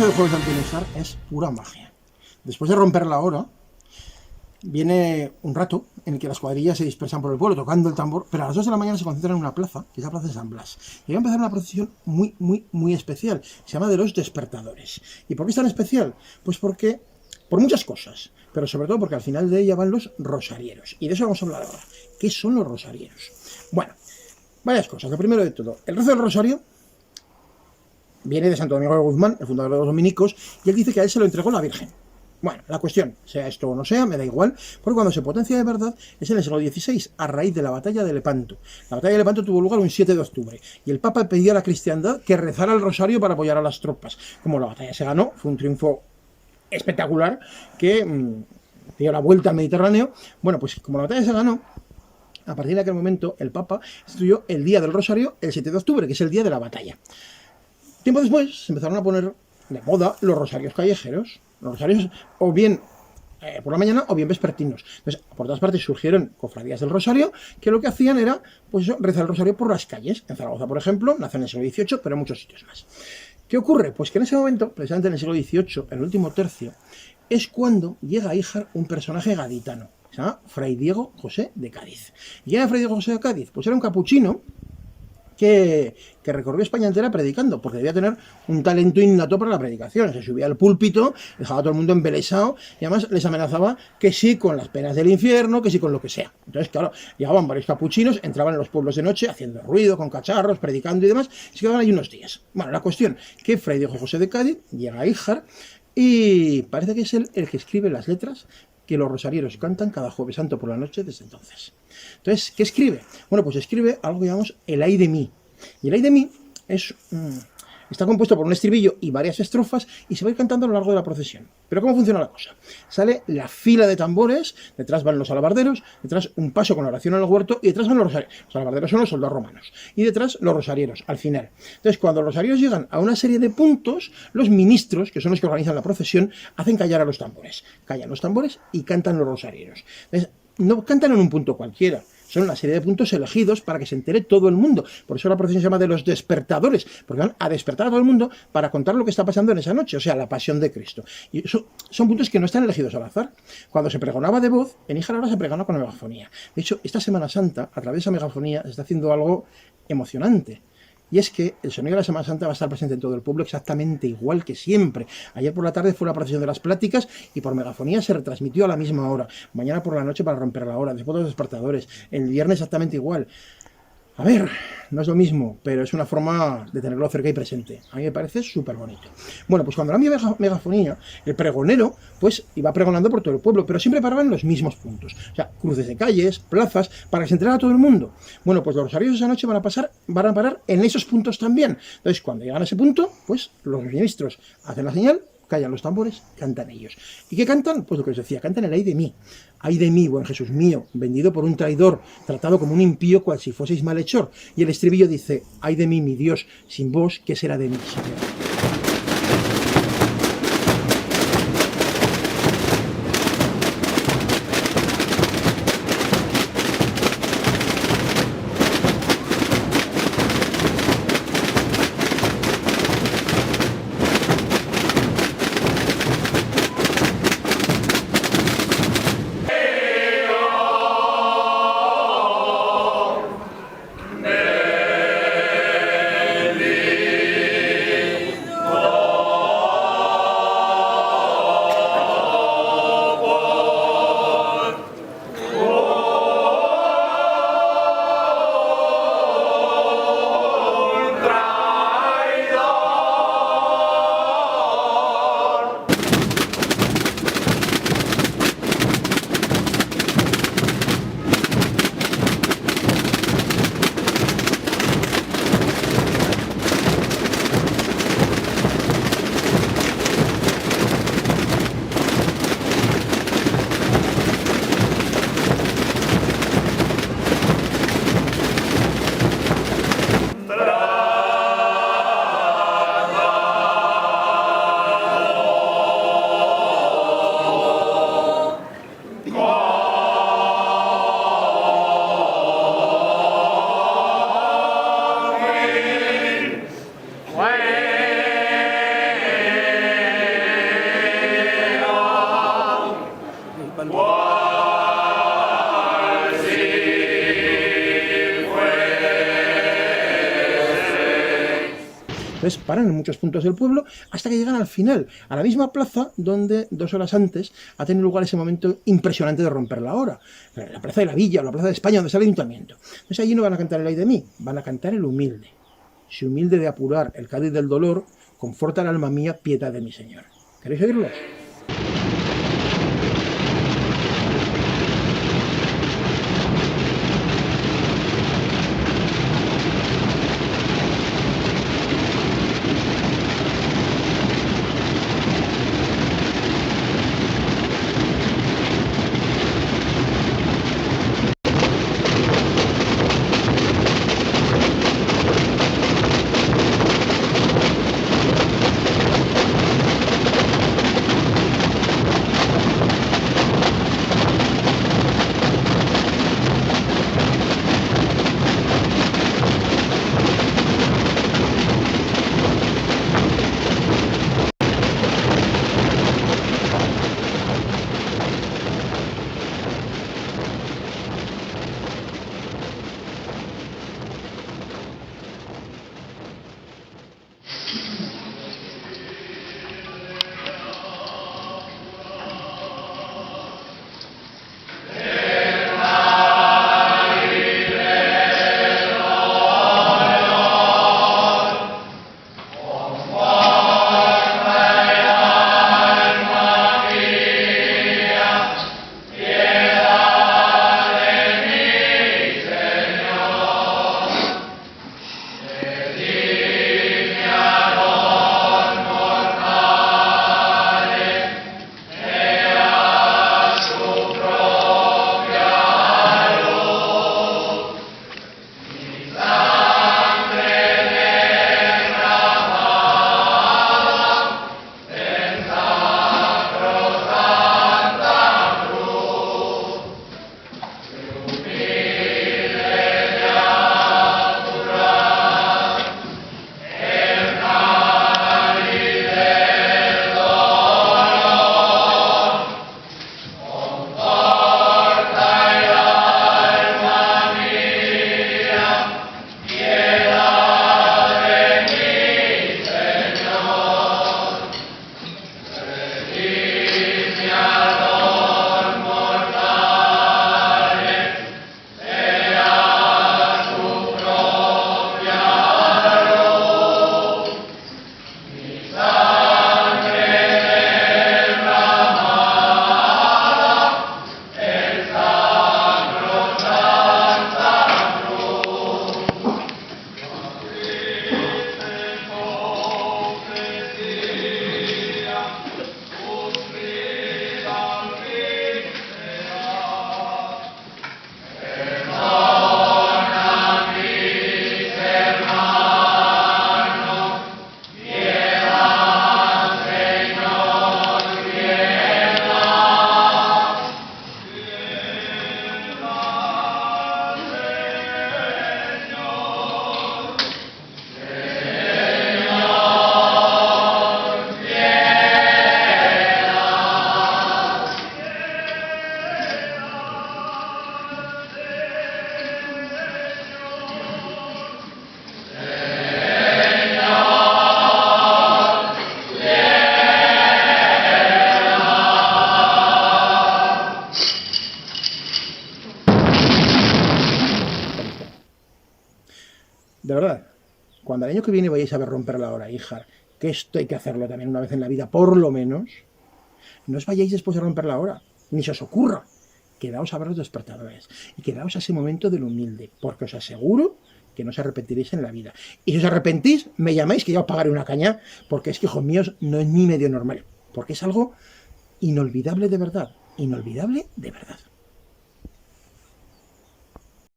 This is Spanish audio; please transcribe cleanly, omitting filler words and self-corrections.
noche del jueves de Antinesar es pura magia. Después de romper la hora, viene un rato en el que las cuadrillas se dispersan por el pueblo tocando el tambor, pero a las 2 de la mañana se concentran en una plaza, que es la plaza de San Blas. Y va a empezar una procesión muy especial. Se llama de los despertadores. ¿Y por qué es tan especial? Pues porque, por muchas cosas, pero sobre todo porque al final de ella van los rosarieros. Y de eso vamos a hablar ahora. ¿Qué son los rosarieros? Bueno, varias cosas. Lo primero de todo, el rezo del rosario viene de Santo Domingo de Guzmán, el fundador de los dominicos, y él dice que a él se lo entregó la Virgen. Bueno, la cuestión, sea esto o no sea, me da igual, porque cuando se potencia de verdad es en el siglo XVI, a raíz de la batalla de Lepanto. La batalla de Lepanto tuvo lugar un 7 de octubre, y el Papa pedía a la cristiandad que rezara el rosario para apoyar a las tropas. Como la batalla se ganó, fue un triunfo espectacular que dio la vuelta al Mediterráneo. Bueno, pues como la batalla se ganó, a partir de aquel momento el Papa instituyó el Día del Rosario el 7 de octubre, que es el día de la batalla. Tiempo después se empezaron a poner de moda los rosarios callejeros. Los rosarios o bien por la mañana o bien vespertinos. Entonces, por todas partes surgieron cofradías del rosario que lo que hacían era, pues eso, rezar el rosario por las calles. En Zaragoza, por ejemplo, nació en el siglo XVIII, pero en muchos sitios más. ¿Qué ocurre? Pues que en ese momento, precisamente en el siglo XVIII, en el último tercio, es cuando llega a Híjar un personaje gaditano. Se llama Fray Diego José de Cádiz. ¿Y quién era Fray Diego José de Cádiz? Pues era un capuchino que recorrió España entera predicando, porque debía tener un talento innato para la predicación. Se subía al púlpito, dejaba a todo el mundo embelesado y además les amenazaba que sí con las penas del infierno, que sí con lo que sea. Entonces, claro, llegaban varios capuchinos, entraban en los pueblos de noche haciendo ruido, con cacharros, predicando y demás, y se quedaban ahí unos días. Bueno, la cuestión, que Fray Diego José de Cádiz llega a Híjar y parece que es él el que escribe las letras que los rosarieros cantan cada jueves santo por la noche desde entonces. Entonces, ¿qué escribe? Bueno, pues escribe algo que llamamos el ay de mí. Y el ay de mí está compuesto por un estribillo y varias estrofas y se va a ir cantando a lo largo de la procesión. Pero ¿cómo funciona la cosa? Sale la fila de tambores, detrás van los alabarderos, detrás un paso con la oración en el huerto y detrás van los rosarieros. Los alabarderos son los soldados romanos y detrás los rosarieros, al final. Entonces, cuando los rosarieros llegan a una serie de puntos, los ministros, que son los que organizan la procesión, hacen callar a los tambores. Callan los tambores y cantan los rosarieros. Entonces, no cantan en un punto cualquiera. Son una serie de puntos elegidos para que se entere todo el mundo. Por eso la procesión se llama de los despertadores, porque van a despertar a todo el mundo para contar lo que está pasando en esa noche, o sea, la pasión de Cristo. Y eso son puntos que no están elegidos al azar. Cuando se pregonaba de voz, en Híjar ahora se pregona con megafonía. De hecho, esta Semana Santa, a través de esa megafonía, se está haciendo algo emocionante. Y es que el sonido de la Semana Santa va a estar presente en todo el pueblo exactamente igual que siempre. Ayer por la tarde fue la procesión de las pláticas y por megafonía se retransmitió a la misma hora. Mañana por la noche para romper la hora, después de los despertadores. El viernes exactamente igual. A ver, no es lo mismo, pero es una forma de tenerlo cerca y presente. A mí me parece súper bonito. Bueno, pues cuando era megafonía, el pregonero, pues iba pregonando por todo el pueblo, pero siempre paraba en los mismos puntos. O sea, cruces de calles, plazas, para que se enterara todo el mundo. Bueno, pues los rosarios esa noche van a parar en esos puntos también. Entonces, cuando llegan a ese punto, pues los ministros hacen la señal, callan los tambores, cantan ellos. ¿Y qué cantan? Pues lo que os decía, cantan el ay de mí. Ay de mí, buen Jesús mío, vendido por un traidor, tratado como un impío cual si fueseis malhechor. Y el estribillo dice, ay de mí, mi Dios, sin vos, ¿qué será de mí, Señor? Entonces paran en muchos puntos del pueblo hasta que llegan al final, a la misma plaza donde 2 horas antes ha tenido lugar ese momento impresionante de romper la hora. La plaza de la Villa o la plaza de España donde está el ayuntamiento. Entonces allí no van a cantar el ay de mí, van a cantar el humilde. Si humilde de apurar el cáliz del dolor, conforta el alma mía, piedad de mi Señor. ¿Queréis oírlo? De verdad, cuando el año que viene vayáis a ver romper la hora, hija, que esto hay que hacerlo también una vez en la vida, por lo menos, no os vayáis después de romper la hora, ni se os ocurra. Quedaos a ver los despertadores y quedaos a ese momento del humilde, porque os aseguro que no os arrepentiréis en la vida. Y si os arrepentís, me llamáis que ya os pagaré una caña, porque es que, hijos míos, no es ni medio normal, porque es algo inolvidable de verdad, inolvidable de verdad.